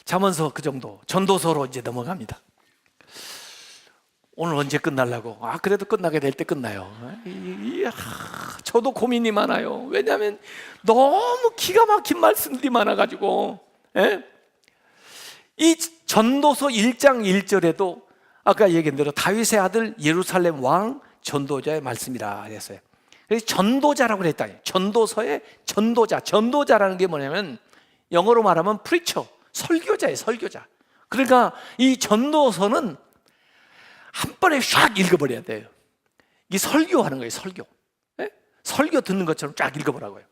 잠언서 그 정도, 전도서로 이제 넘어갑니다. 오늘 언제 끝나려고? 그래도 끝나게 될 때 끝나요. 저도 고민이 많아요. 왜냐하면 너무 기가 막힌 말씀들이 많아가지고. 이 전도서 1장 1절에도 아까 얘기한 대로 다윗의 아들 예루살렘 왕 전도자의 말씀이라 그랬어요. 그래서 전도자라고 그랬다. 전도서의 전도자. 전도자라는 게 뭐냐면 영어로 말하면 프리처, 설교자예요. 설교자. 그러니까 이 전도서는 한 번에 쫙 읽어버려야 돼요. 이게 설교하는 거예요. 설교. 설교 듣는 것처럼 쫙 읽어보라고요.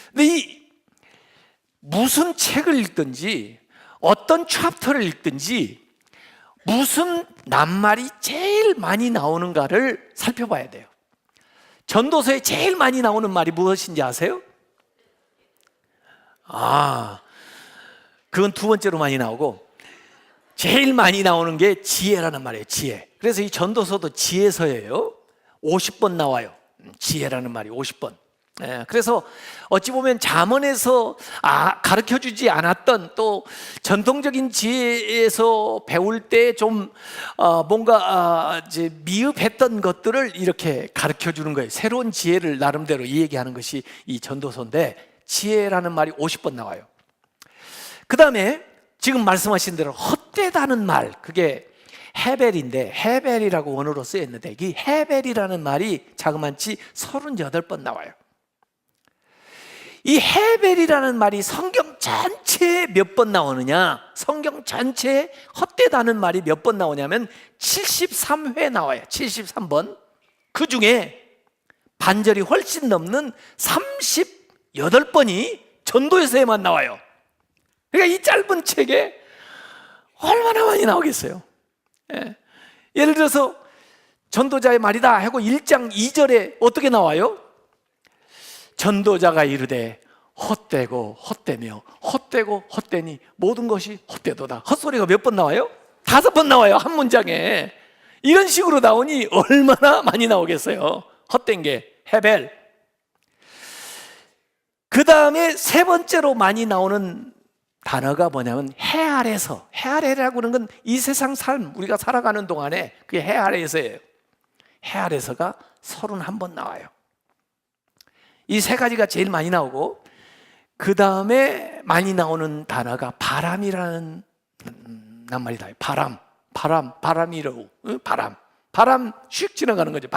근데 이 무슨 책을 읽든지 어떤 챕터를 읽든지 무슨 낱말이 제일 많이 나오는가를 살펴봐야 돼요. 전도서에 제일 많이 나오는 말이 무엇인지 아세요? 그건 두 번째로 많이 나오고, 제일 많이 나오는 게 지혜라는 말이에요. 지혜. 그래서 이 전도서도 지혜서예요. 50번 나와요. 지혜라는 말이 50번. 그래서 어찌 보면 잠언에서 가르쳐주지 않았던, 또 전통적인 지혜에서 배울 때 좀 뭔가 이제 미흡했던 것들을 이렇게 가르쳐주는 거예요. 새로운 지혜를 나름대로 얘기하는 것이 이 전도서인데, 지혜라는 말이 50번 나와요. 그 다음에 지금 말씀하신 대로 헛되다는 말, 그게 헤벨인데, 헤벨이라고 원어로 쓰여있는데 이 헤벨이라는 말이 자그만치 38번 나와요. 이 헤벨이라는 말이 성경 전체에 몇 번 나오느냐, 성경 전체에 헛되다는 말이 몇 번 나오냐면 73회 나와요. 73번. 그 중에 반절이 훨씬 넘는 38번이 전도서에만 나와요. 그러니까 이 짧은 책에 얼마나 많이 나오겠어요. 예를 들어서 전도자의 말이다 하고 1장 2절에 어떻게 나와요? 전도자가 이르되 헛되고 헛되며 헛되고 헛되니 모든 것이 헛되도다. 헛소리가 몇 번 나와요? 5번 나와요. 한 문장에. 이런 식으로 나오니 얼마나 많이 나오겠어요. 헛된 게 헤벨. 그 다음에 세 번째로 많이 나오는 단어가 뭐냐면 해 아래서. 해 아래라고 하는 건 이 세상 삶, 우리가 살아가는 동안에 그게 해 아래에서예요. 해 아래서가 31번 나와요. 이 세 가지가 제일 많이 나오고, 그 다음에 많이 나오는 단어가 바람이라는 낱말이다. 바람이라고. 바람 슉 지나가는 거죠.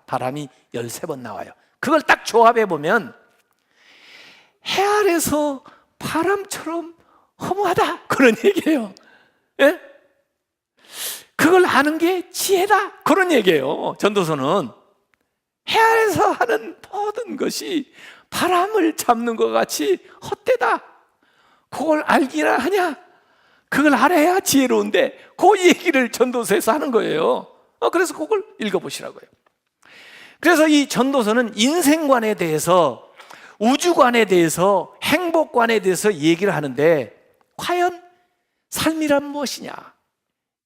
바람이 13번 나와요. 그걸 딱 조합해 보면 해 아래서 바람처럼 허무하다, 그런 얘기예요. 그걸 아는 게 지혜다, 그런 얘기예요. 전도서는 해 아래서 하는 모든 것이 바람을 잡는 것 같이 헛되다. 그걸 알기나 하냐? 그걸 알아야 지혜로운데, 그 얘기를 전도서에서 하는 거예요. 그래서 그걸 읽어보시라고요. 그래서 이 전도서는 인생관에 대해서, 우주관에 대해서, 행복관에 대해서 얘기를 하는데, 과연 삶이란 무엇이냐?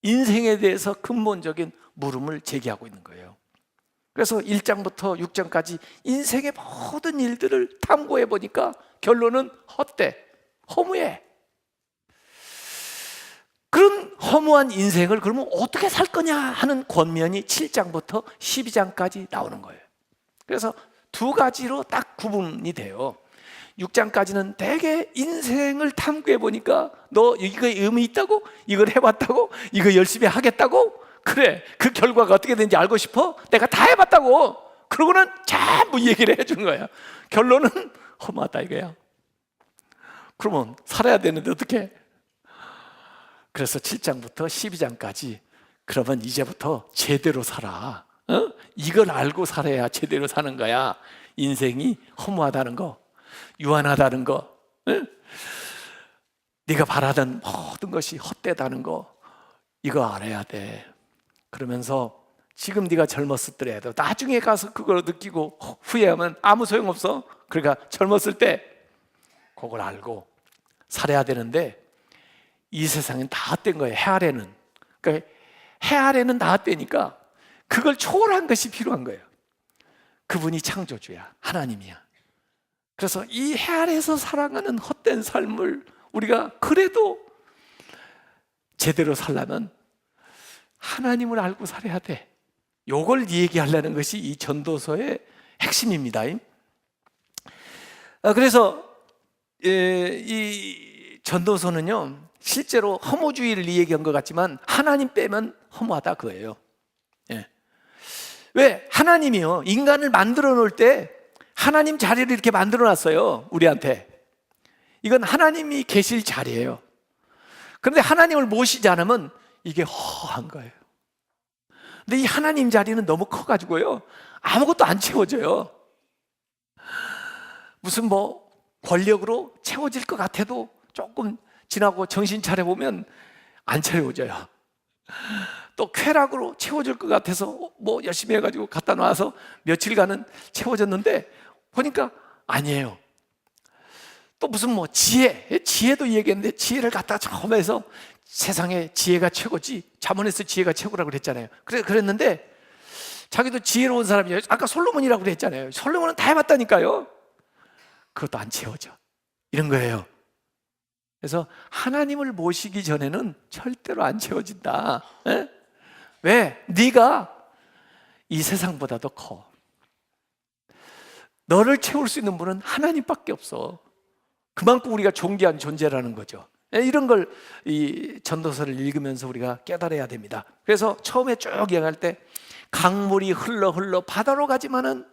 인생에 대해서 근본적인 물음을 제기하고 있는 거예요. 그래서 1장부터 6장까지 인생의 모든 일들을 탐구해 보니까 결론은 헛돼, 허무해. 그런 허무한 인생을 그러면 어떻게 살 거냐 하는 권면이 7장부터 12장까지 나오는 거예요. 그래서 두 가지로 딱 구분이 돼요. 6장까지는 되게 인생을 탐구해 보니까 너 이거에 의미 있다고? 이걸 해봤다고? 이거 열심히 하겠다고? 그래, 그 결과가 어떻게 되는지 알고 싶어? 내가 다 해봤다고. 그러고는 전부 얘기를 해준 거야. 결론은 허무하다 이거야. 그러면 살아야 되는데 어떻게? 그래서 7장부터 12장까지 그러면 이제부터 제대로 살아. 이걸 알고 살아야 제대로 사는 거야. 인생이 허무하다는 거, 유한하다는 거, 네가 바라던 모든 것이 헛되다는 거, 이거 알아야 돼. 그러면서 지금 네가 젊었을 때라도 나중에 가서 그걸 느끼고 후회하면 아무 소용없어. 그러니까 젊었을 때 그걸 알고 살아야 되는데, 이 세상엔 다 헛된 거예요. 해 아래는. 그러니까 해 아래는 다 헛되니까 그걸 초월한 것이 필요한 거예요. 그분이 창조주야, 하나님이야. 그래서 이 해 아래에서 살아가는 헛된 삶을 우리가 그래도 제대로 살려면 하나님을 알고 살아야 돼. 요걸 얘기하려는 것이 이 전도서의 핵심입니다. 그래서 이 전도서는요, 실제로 허무주의를 얘기한 것 같지만 하나님 빼면 허무하다 그거예요. 왜? 하나님이요, 인간을 만들어 놓을 때 하나님 자리를 이렇게 만들어 놨어요, 우리한테. 이건 하나님이 계실 자리예요. 그런데 하나님을 모시지 않으면 이게 허한 거예요. 근데 이 하나님 자리는 너무 커가지고요, 아무것도 안 채워져요. 무슨 뭐 권력으로 채워질 것 같아도 조금 지나고 정신 차려보면 안 채워져요. 또 쾌락으로 채워질 것 같아서 뭐 열심히 해가지고 갖다 놔서 며칠간은 채워졌는데 보니까 아니에요. 또 무슨 뭐 지혜도 얘기했는데 지혜를 갖다가 처음 해서 세상에 지혜가 최고지, 잠언에서 지혜가 최고라고 그랬잖아요. 그랬는데 자기도 지혜로운 사람이에요. 아까 솔로몬이라고 그랬잖아요. 솔로몬은 다 해봤다니까요. 그것도 안 채워져. 이런 거예요. 그래서 하나님을 모시기 전에는 절대로 안 채워진다. 에? 왜? 네가 이 세상보다도 커. 너를 채울 수 있는 분은 하나님밖에 없어. 그만큼 우리가 존귀한 존재라는 거죠. 이런 걸 이 전도서를 읽으면서 우리가 깨달아야 됩니다. 그래서 처음에 쭉 여행할 때 강물이 흘러 바다로 가지만은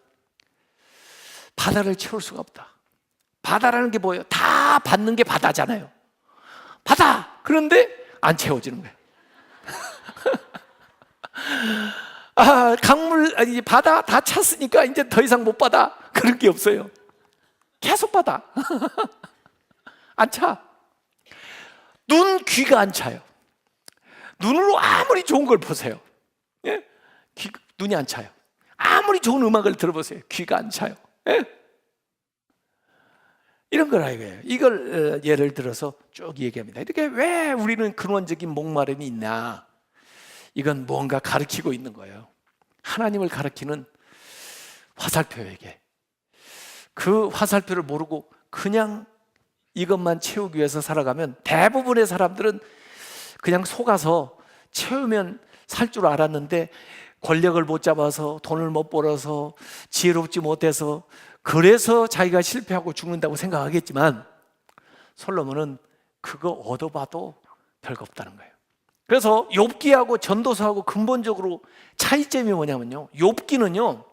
바다를 채울 수가 없다. 바다라는 게 뭐예요? 다 받는 게 바다잖아요. 바다! 그런데 안 채워지는 거예요. 아니 바다 다 찼으니까 이제 더 이상 못 받아. 그런 게 없어요. 계속 받아. 안 차. 귀가 안 차요. 눈으로 아무리 좋은 걸 보세요. 예? 눈이 안 차요. 아무리 좋은 음악을 들어보세요. 귀가 안 차요. 예? 이런 거라 이거예요. 이걸 예를 들어서 쭉 얘기합니다. 이렇게 왜 우리는 근원적인 목마름이 있나? 이건 뭔가 가르치고 있는 거예요. 하나님을 가르치는 화살표에게. 그 화살표를 모르고 그냥 이것만 채우기 위해서 살아가면 대부분의 사람들은 그냥 속아서 채우면 살 줄 알았는데 권력을 못 잡아서 돈을 못 벌어서 지혜롭지 못해서 그래서 자기가 실패하고 죽는다고 생각하겠지만 솔로몬은 그거 얻어봐도 별거 없다는 거예요. 그래서 욥기하고 전도서하고 근본적으로 차이점이 뭐냐면요, 욥기는요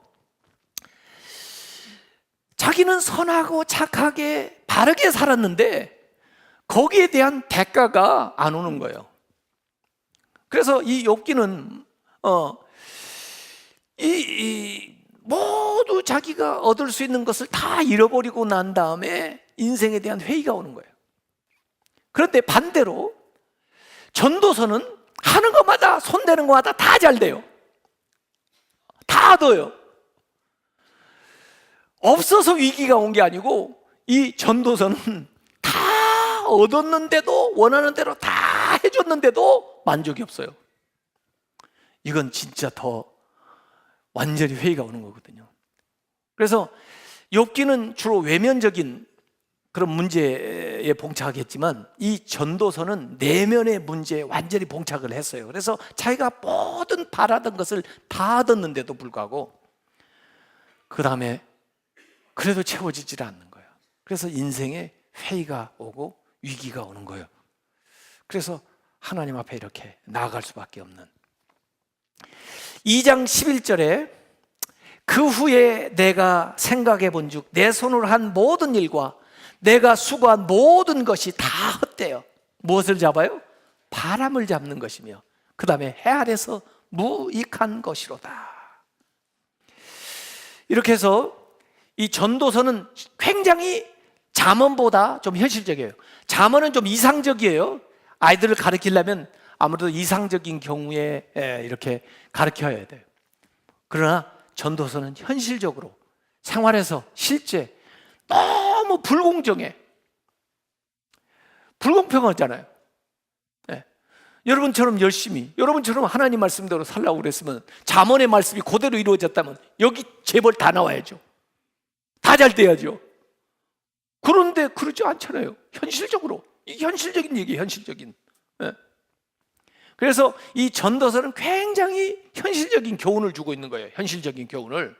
자기는 선하고 착하게 바르게 살았는데 거기에 대한 대가가 안 오는 거예요. 그래서 이 욥기는 모두 자기가 얻을 수 있는 것을 다 잃어버리고 난 다음에 인생에 대한 회의가 오는 거예요. 그런데 반대로 전도서는 하는 것마다, 손대는 것마다 다 잘 돼요. 다 얻어요. 없어서 위기가 온 게 아니고 이 전도서는 다 얻었는데도, 원하는 대로 다 해줬는데도 만족이 없어요. 이건 진짜 더 완전히 회의가 오는 거거든요. 그래서 욥기는 주로 외면적인 그런 문제에 봉착하겠지만 이 전도서는 내면의 문제에 완전히 봉착을 했어요. 그래서 자기가 모든 바라던 것을 다 얻었는데도 불구하고 그 다음에 그래도 채워지질 않는 거예요. 그래서 인생에 회의가 오고 위기가 오는 거예요. 그래서 하나님 앞에 이렇게 나아갈 수밖에 없는. 2장 11절에 그 후에 내가 생각해 본즉 내 손으로 한 모든 일과 내가 수고한 모든 것이 다 헛되어 무엇을 잡아요? 바람을 잡는 것이며 그 다음에 해 아래서 무익한 것이로다. 이렇게 해서 이 전도서는 굉장히 잠언보다 좀 현실적이에요. 잠언은 좀 이상적이에요. 아이들을 가르치려면 아무래도 이상적인 경우에 이렇게 가르쳐야 돼요. 그러나 전도서는 현실적으로 생활에서 실제 너무 불공정해. 불공평하잖아요. 네. 여러분처럼 열심히, 여러분처럼 하나님 말씀대로 살라고 그랬으면, 잠언의 말씀이 그대로 이루어졌다면 여기 재벌 다 나와야죠. 다 잘 돼야죠. 그런데 그러지 않잖아요. 현실적으로 이게 현실적인 얘기예요, 현실적인. 예. 그래서 이 전도서는 굉장히 현실적인 교훈을 주고 있는 거예요. 현실적인 교훈을.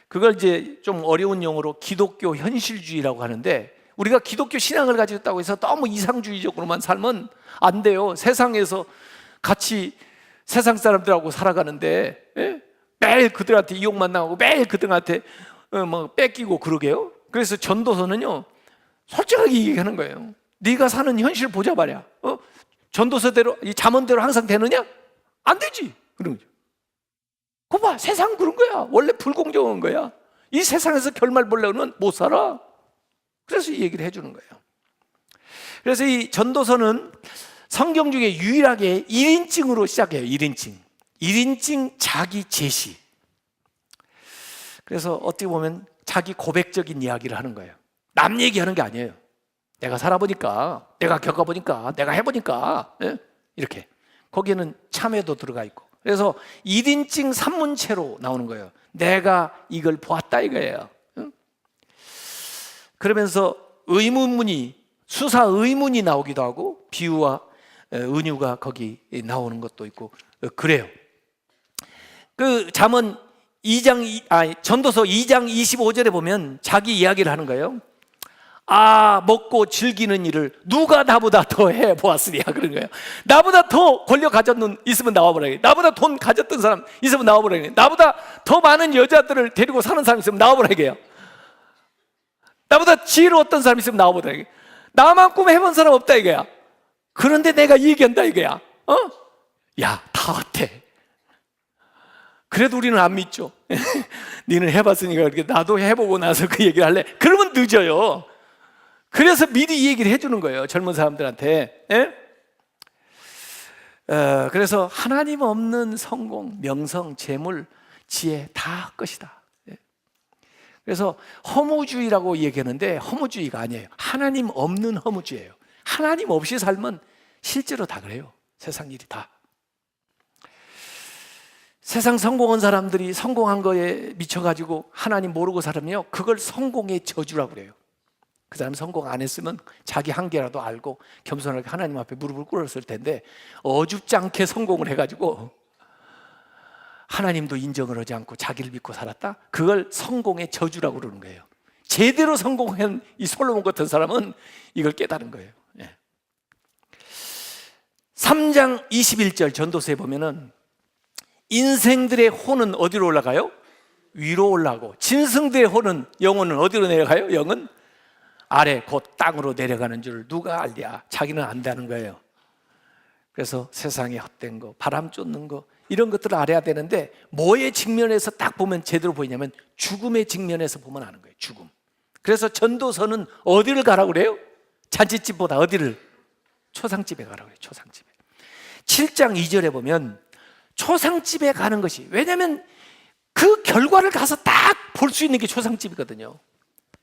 그걸 이제 좀 어려운 용어로 기독교 현실주의라고 하는데, 우리가 기독교 신앙을 가지고 있다고 해서 너무 이상주의적으로만 살면 안 돼요. 세상에서 같이 세상 사람들하고 살아가는데, 예? 매일 그들한테 이용만 당하고 매일 그들한테 뭐 뺏기고 그러게요. 그래서 전도서는요, 솔직하게 얘기하는 거예요. 네가 사는 현실 보자 말이야. 전도서대로, 이 잠언대로 항상 되느냐? 안 되지. 그런 거죠. 그거 봐, 세상 그런 거야. 원래 불공정한 거야. 이 세상에서 결말 보려면 못 살아. 그래서 이 얘기를 해주는 거예요. 그래서 이 전도서는 성경 중에 유일하게 1인칭으로 시작해요. 1인칭 자기 제시. 그래서 어떻게 보면 자기 고백적인 이야기를 하는 거예요. 남 얘기하는 게 아니에요. 내가 살아보니까, 내가 겪어보니까, 내가 해보니까, 예? 이렇게. 거기에는 참회도 들어가 있고. 그래서 1인칭 산문체로 나오는 거예요. 내가 이걸 보았다 이거예요. 그러면서 의문문이, 수사 의문이 나오기도 하고 비유와 은유가 거기 나오는 것도 있고 그래요. 그 잠언 전도서 2장 25절에 보면 자기 이야기를 하는 거예요. 먹고 즐기는 일을 누가 나보다 더 해보았으리야 그런 거예요. 나보다 더 권력 가졌는 있으면 나와보라. 나보다 돈 가졌던 사람 있으면 나와보라. 나보다 더 많은 여자들을 데리고 사는 사람 있으면 나와보라 이게요. 나보다 지혜로웠던 사람 있으면 나와보라 이게. 나만큼 해본 사람 없다 이거야. 그런데 내가 얘기한다 이거야. 야, 다 어때? 그래도 우리는 안 믿죠. 니는 해봤으니까 그렇게 나도 해보고 나서 그 얘기를 할래? 그러면 늦어요. 그래서 미리 이 얘기를 해주는 거예요, 젊은 사람들한테. 예? 그래서 하나님 없는 성공, 명성, 재물, 지혜 다 것이다. 예? 그래서 허무주의라고 얘기하는데 허무주의가 아니에요. 하나님 없는 허무주의예요. 하나님 없이 살면 실제로 다 그래요. 세상 일이 다. 세상 성공한 사람들이 성공한 거에 미쳐가지고 하나님 모르고 살면요, 그걸 성공의 저주라고 그래요. 그 사람 성공 안 했으면 자기 한계라도 알고 겸손하게 하나님 앞에 무릎을 꿇었을 텐데 어줍지 않게 성공을 해가지고 하나님도 인정을 하지 않고 자기를 믿고 살았다? 그걸 성공의 저주라고 그러는 거예요. 제대로 성공한 이 솔로몬 같은 사람은 이걸 깨달은 거예요. 3장 21절 전도서에 보면은 인생들의 혼은 어디로 올라가요? 위로 올라가고 짐승들의 혼은, 영혼은 어디로 내려가요? 영은 아래 곧 땅으로 내려가는 줄 누가 알랴? 자기는 안다는 거예요. 그래서 세상에 헛된 거, 바람 쫓는 거 이런 것들을 알아야 되는데 뭐의 측면에서 딱 보면 제대로 보이냐면 죽음의 측면에서 보면 아는 거예요. 죽음. 그래서 전도서는 어디를 가라고 그래요? 잔치집보다 어디를? 초상집에 가라고 해요. 초상집에. 7장 2절에 보면 초상집에 가는 것이, 왜냐하면 그 결과를 가서 딱 볼 수 있는 게 초상집이거든요.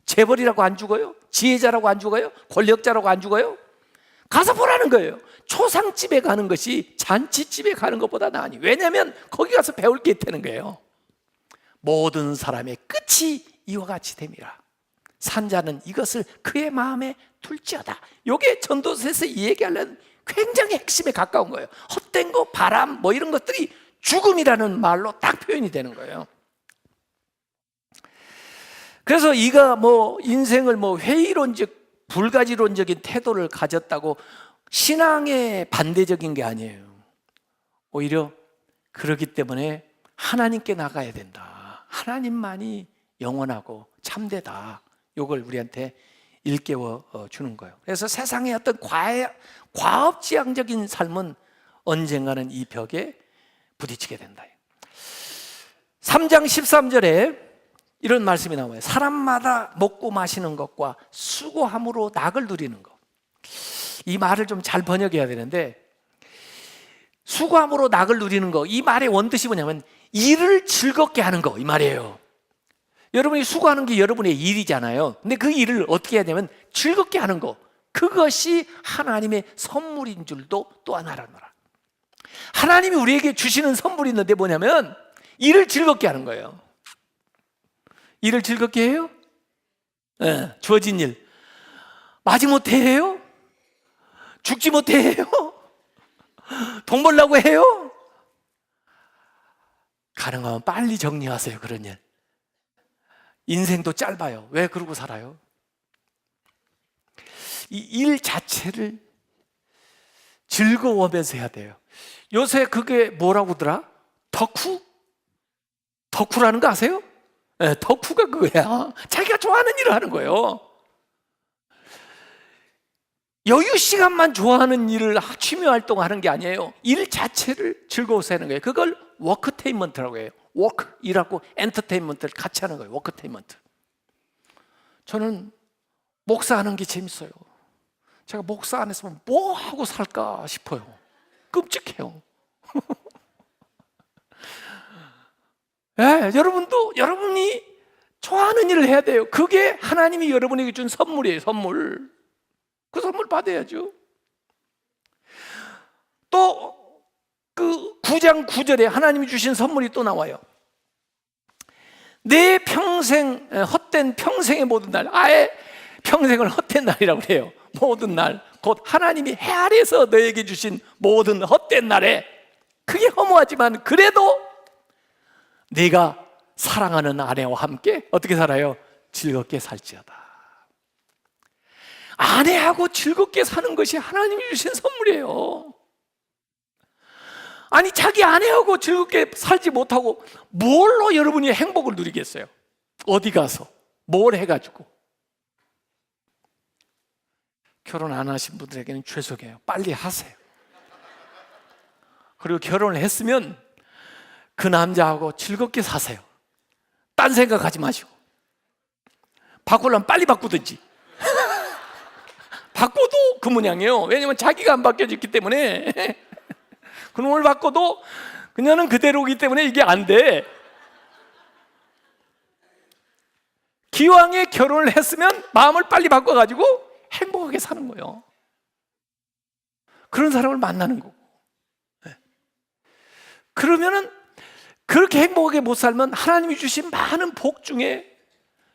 재벌이라고 안 죽어요? 지혜자라고 안 죽어요? 권력자라고 안 죽어요? 가서 보라는 거예요. 초상집에 가는 것이 잔치집에 가는 것보다 나으니. 왜냐하면 거기 가서 배울 게 있다는 거예요. 모든 사람의 끝이 이와 같이 됨이라. 산자는 이것을 그의 마음에 둘지어다. 이게 전도서에서 이 얘기하려는 굉장히 핵심에 가까운 거예요. 헛된 거, 바람 뭐 이런 것들이 죽음이라는 말로 딱 표현이 되는 거예요. 그래서 이가 뭐 인생을 뭐 회의론적, 불가지론적인 태도를 가졌다고 신앙에 반대적인 게 아니에요. 오히려 그렇기 때문에 하나님께 나가야 된다. 하나님만이 영원하고 참되다. 이걸 우리한테 일깨워 주는 거예요. 그래서 세상의 어떤 과업지향적인 삶은 언젠가는 이 벽에 부딪히게 된다. 3장 13절에 이런 말씀이 나와요. 사람마다 먹고 마시는 것과 수고함으로 낙을 누리는 것. 이 말을 좀 잘 번역해야 되는데, 수고함으로 낙을 누리는 것, 이 말의 원뜻이 뭐냐면 일을 즐겁게 하는 거, 이 말이에요. 여러분이 수고하는 게 여러분의 일이잖아요. 근데 그 일을 어떻게 해야 되냐면 즐겁게 하는 거, 그것이 하나님의 선물인 줄도 또 하나 알아노라. 하나님이 우리에게 주시는 선물이 있는데 뭐냐면 일을 즐겁게 하는 거예요. 일을 즐겁게 해요? 네, 주어진 일. 마지못해 해요? 죽지 못해 해요? 돈 벌려고 해요? 가능하면 빨리 정리하세요. 그런 일. 인생도 짧아요. 왜 그러고 살아요? 이 일 자체를 즐거워하면서 해야 돼요. 요새 그게 뭐라고더라? 덕후? 덕후라는 거 아세요? 네, 덕후가 그거야. 자기가 좋아하는 일을 하는 거예요. 여유 시간만 좋아하는 일을 취미 활동하는 게 아니에요. 일 자체를 즐거워서 하는 거예요. 그걸 워크테인먼트라고 해요. 워크, 일하고 엔터테인먼트를 같이 하는 거예요. 워크테인먼트. 저는 목사하는 게 재밌어요. 제가 목사 안 했으면 뭐 하고 살까 싶어요. 끔찍해요. 네, 여러분도 여러분이 좋아하는 일을 해야 돼요. 그게 하나님이 여러분에게 준 선물이에요. 선물. 그 선물 받아야죠. 또 그 9장 9절에 하나님이 주신 선물이 또 나와요. 내 평생, 헛된 평생의 모든 날, 아예 평생을 헛된 날이라고 해요. 모든 날, 곧 하나님이 해 아래에서 너에게 주신 모든 헛된 날에, 그게 허무하지만 그래도 네가 사랑하는 아내와 함께 어떻게 살아요? 즐겁게 살지어다. 아내하고 즐겁게 사는 것이 하나님이 주신 선물이에요. 아니, 자기 아내하고 즐겁게 살지 못하고 뭘로 여러분이 행복을 누리겠어요? 어디 가서 뭘 해가지고? 결혼 안 하신 분들에게는 죄송해요. 빨리 하세요. 그리고 결혼을 했으면 그 남자하고 즐겁게 사세요. 딴 생각하지 마시고. 바꾸려면 빨리 바꾸든지. 바꿔도 그 모양이에요. 왜냐면 자기가 안 바뀌어졌기 때문에. 그놈을 바꿔도 그녀는 그대로이기 때문에 이게 안 돼. 기왕에 결혼을 했으면 마음을 빨리 바꿔가지고 행복하게 사는 거예요. 그런 사람을 만나는 거고. 그러면은 그렇게 행복하게 못 살면 하나님이 주신 많은 복 중에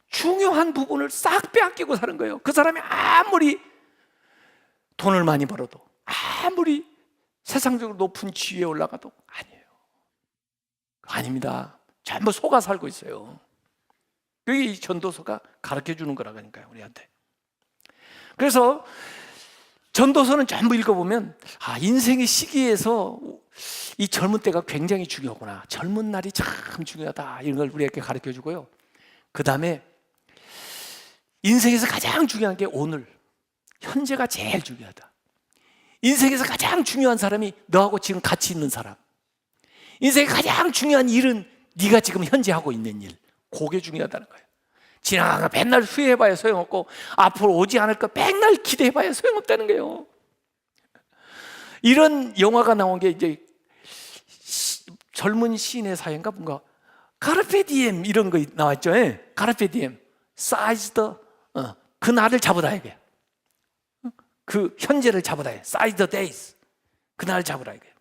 중요한 부분을 싹 빼앗기고 사는 거예요. 그 사람이 아무리 돈을 많이 벌어도, 아무리 세상적으로 높은 지위에 올라가도 아니에요. 아닙니다. 전부 속아 살고 있어요. 그게 이 전도서가 가르쳐 주는 거라니까요, 우리한테. 그래서 전도서는 전부 읽어보면 인생의 시기에서 이 젊은 때가 굉장히 중요하구나, 젊은 날이 참 중요하다, 이런 걸 우리에게 가르쳐 주고요. 그 다음에 인생에서 가장 중요한 게 오늘, 현재가 제일 중요하다. 인생에서 가장 중요한 사람이 너하고 지금 같이 있는 사람. 인생의 가장 중요한 일은 네가 지금 현재 하고 있는 일. 그게 중요하다는 거예요. 지나간 거 맨날 후회해봐야 소용없고 앞으로 오지 않을 거 맨날 기대해봐야 소용없다는 거예요. 이런 영화가 나온 게 이제 젊은 시인의 사연가 뭔가 카르페 디엠 이런 거 나왔죠. 카르페 디엠, 사이즈 더, 그 날을 잡으라 이게. 그 현재를 잡으라 해. Seize the days. 그날 잡으라 이거예요.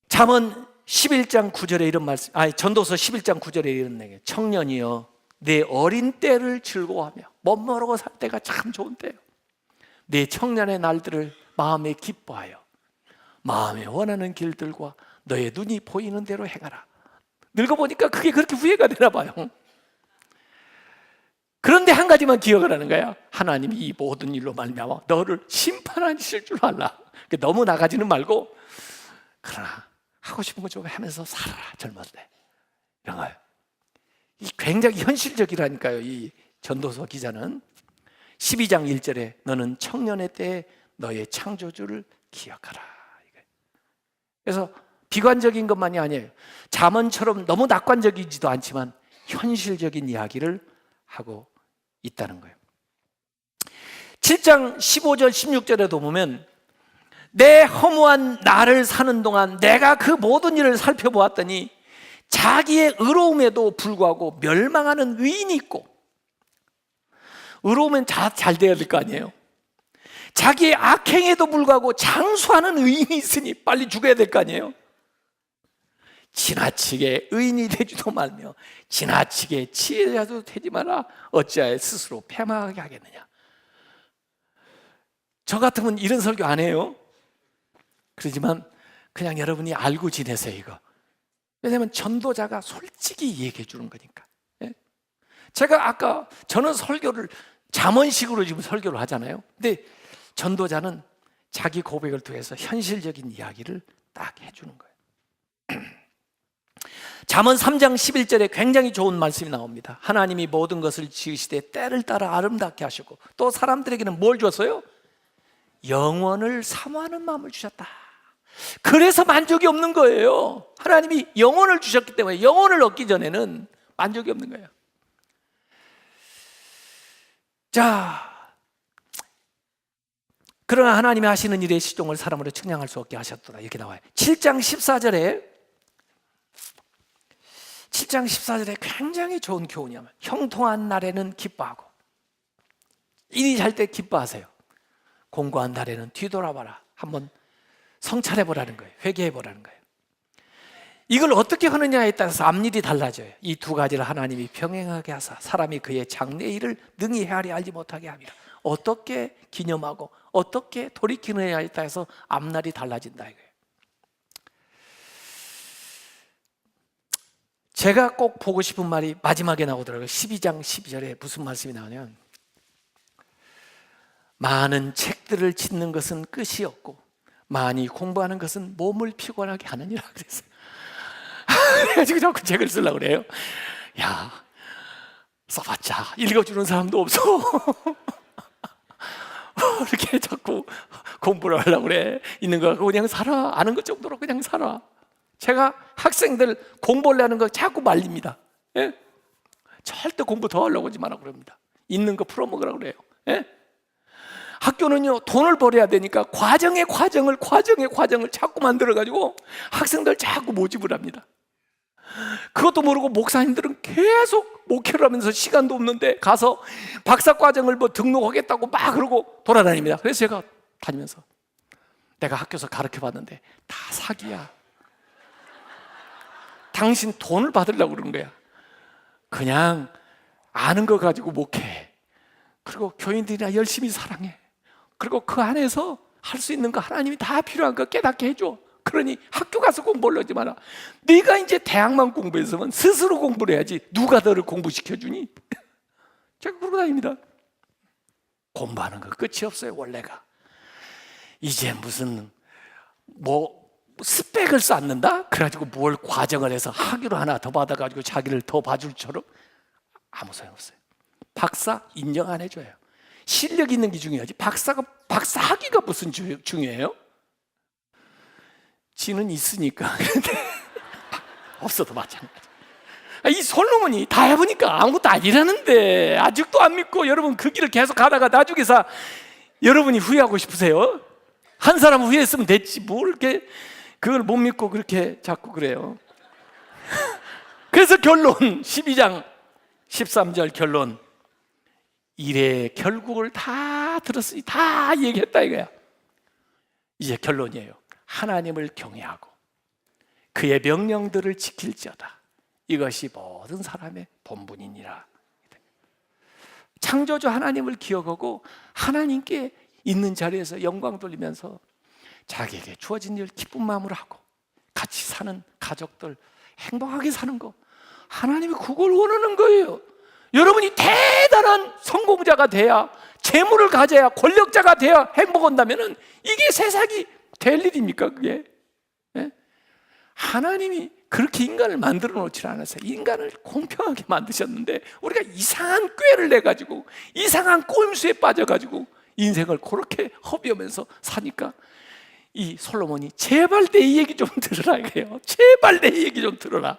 잠언 11장 9절에 이런 말씀, 전도서 11장 9절에 이런 얘기예요. 청년이여, 내 어린 때를 즐거워하며 멋모르고 살 때가 참 좋은 때요. 내 청년의 날들을 마음에 기뻐하여 마음에 원하는 길들과 너의 눈이 보이는 대로 행하라. 늙어보니까 그게 그렇게 후회가 되나 봐요. 그런데 한 가지만 기억을 하는 거야. 하나님이 이 모든 일로 말미암아 너를 심판하실 줄 알라. 너무 나가지는 말고, 그러나 하고 싶은 거 좀 하면서 살아라, 젊었을 때. 이런 거예요. 굉장히 현실적이라니까요, 이 전도서 기자는. 12장 1절에 너는 청년의 때에 너의 창조주를 기억하라. 그래서 비관적인 것만이 아니에요. 잠언처럼 너무 낙관적이지도 않지만 현실적인 이야기를 하고 있다는 거예요. 7장 15절 16절에도 보면 내 허무한 나를 사는 동안 내가 그 모든 일을 살펴보았더니 자기의 의로움에도 불구하고 멸망하는 의인이 있고, 의로우면 잘 돼야 될 거 아니에요. 자기의 악행에도 불구하고 장수하는 의인이 있으니 빨리 죽어야 될 거 아니에요. 지나치게 의인이 되지도 말며 지나치게 지혜자도 되지 마라. 어찌하여 스스로 패망하게 하겠느냐. 저 같으면 이런 설교 안 해요. 그러지만 그냥 여러분이 알고 지내세요, 이거. 왜냐하면 전도자가 솔직히 얘기해 주는 거니까. 예? 제가 아까 저는 설교를 잠언식으로 지금 설교를 하잖아요. 근데 전도자는 자기 고백을 통해서 현실적인 이야기를 딱 해주는 거예요. 잠언 3장 11절에 굉장히 좋은 말씀이 나옵니다. 하나님이 모든 것을 지으시되 때를 따라 아름답게 하시고 또 사람들에게는 뭘 줬어요? 영원을 사모하는 마음을 주셨다. 그래서 만족이 없는 거예요. 하나님이 영혼을 주셨기 때문에 영혼을 얻기 전에는 만족이 없는 거예요. 자, 그러나 하나님이 하시는 일의 시종을 사람으로 측량할 수 없게 하셨더라. 이렇게 나와요. 7장 14절에 굉장히 좋은 교훈이야말로 형통한 날에는 기뻐하고 일이 잘 때 기뻐하세요. 공고한 날에는 뒤돌아봐라. 한번 성찰해보라는 거예요. 회개해보라는 거예요. 이걸 어떻게 하느냐에 따라서 앞일이 달라져요. 이 두 가지를 하나님이 병행하게 하사 사람이 그의 장래 일을 능히 헤아려 알지 못하게 합니다. 어떻게 기념하고 어떻게 돌이키느냐에 따라서 앞날이 달라진다 이거예요. 제가 꼭 보고 싶은 말이 마지막에 나오더라고요. 12장 12절에 무슨 말씀이 나오냐면 많은 책들을 짓는 것은 끝이 없고 많이 공부하는 것은 몸을 피곤하게 하느니라 그랬어요. 그래가지고 자꾸 책을 쓰려고 그래요. 야, 써봤자 읽어주는 사람도 없어. 이렇게 자꾸 공부를 하려고 그래. 있는 거 갖고 그냥 살아. 아는 것 정도로 그냥 살아. 제가 학생들 공부를 하는 거 자꾸 말립니다. 예? 절대 공부 더 하려고 하지 말라고 그럽니다. 있는 거 풀어먹으라고 그래요. 예? 학교는요 돈을 벌어야 되니까 과정의 과정을 자꾸 만들어가지고 학생들 자꾸 모집을 합니다. 그것도 모르고 목사님들은 계속 목회를 하면서 시간도 없는데 가서 박사과정을 뭐 등록하겠다고 막 그러고 돌아다닙니다. 그래서 제가 다니면서 내가 학교에서 가르쳐 봤는데 다 사기야. 당신 돈을 받으려고 그러는 거야. 그냥 아는 거 가지고 목회해. 그리고 교인들이나 열심히 사랑해. 그리고 그 안에서 할 수 있는 거 하나님이 다 필요한 거 깨닫게 해줘. 그러니 학교 가서 공부를 하지 마라. 네가 이제 대학만 공부했으면 스스로 공부를 해야지 누가 너를 공부시켜주니? 제가 그러고 다닙니다. 공부하는 거 끝이 없어요. 원래가 이제 무슨 뭐 스펙을 쌓는다? 그래가지고 뭘 과정을 해서 학위로 하나 더 받아가지고 자기를 더 봐줄처럼 아무 소용없어요. 박사 인정 안 해줘요. 실력 있는 게 중요하지 박사 학위가 무슨 중요해요? 지는 있으니까. 없어도 마찬가지. 이 솔로몬이 다 해보니까 아무것도 아니라는데 아직도 안 믿고 여러분 그 길을 계속 가다가 나중에서 여러분이 후회하고 싶으세요? 한 사람 후회했으면 됐지 뭘 이렇게 그걸 못 믿고 그렇게 자꾸 그래요. 그래서 결론 12장 13절 결론 일의 결국을 다 들었으니 다 얘기했다 이거야. 이제 결론이에요. 하나님을 경외하고 그의 명령들을 지킬지어다. 이것이 모든 사람의 본분이니라. 창조주 하나님을 기억하고 하나님께 있는 자리에서 영광 돌리면서 자기에게 주어진 일 기쁜 마음으로 하고 같이 사는 가족들 행복하게 사는 거 하나님이 그걸 원하는 거예요. 여러분이 대단한 성공자가 돼야 재물을 가져야 권력자가 돼야 행복한다면 이게 세상이 될 일입니까 그게? 예? 하나님이 그렇게 인간을 만들어 놓지 않았어요. 인간을 공평하게 만드셨는데 우리가 이상한 꾀를 내가지고 이상한 꼼수에 빠져가지고 인생을 그렇게 허비하면서 사니까 이 솔로몬이 제발 내 얘기 좀 들으라 이거예요. 제발 내 얘기 좀 들어라.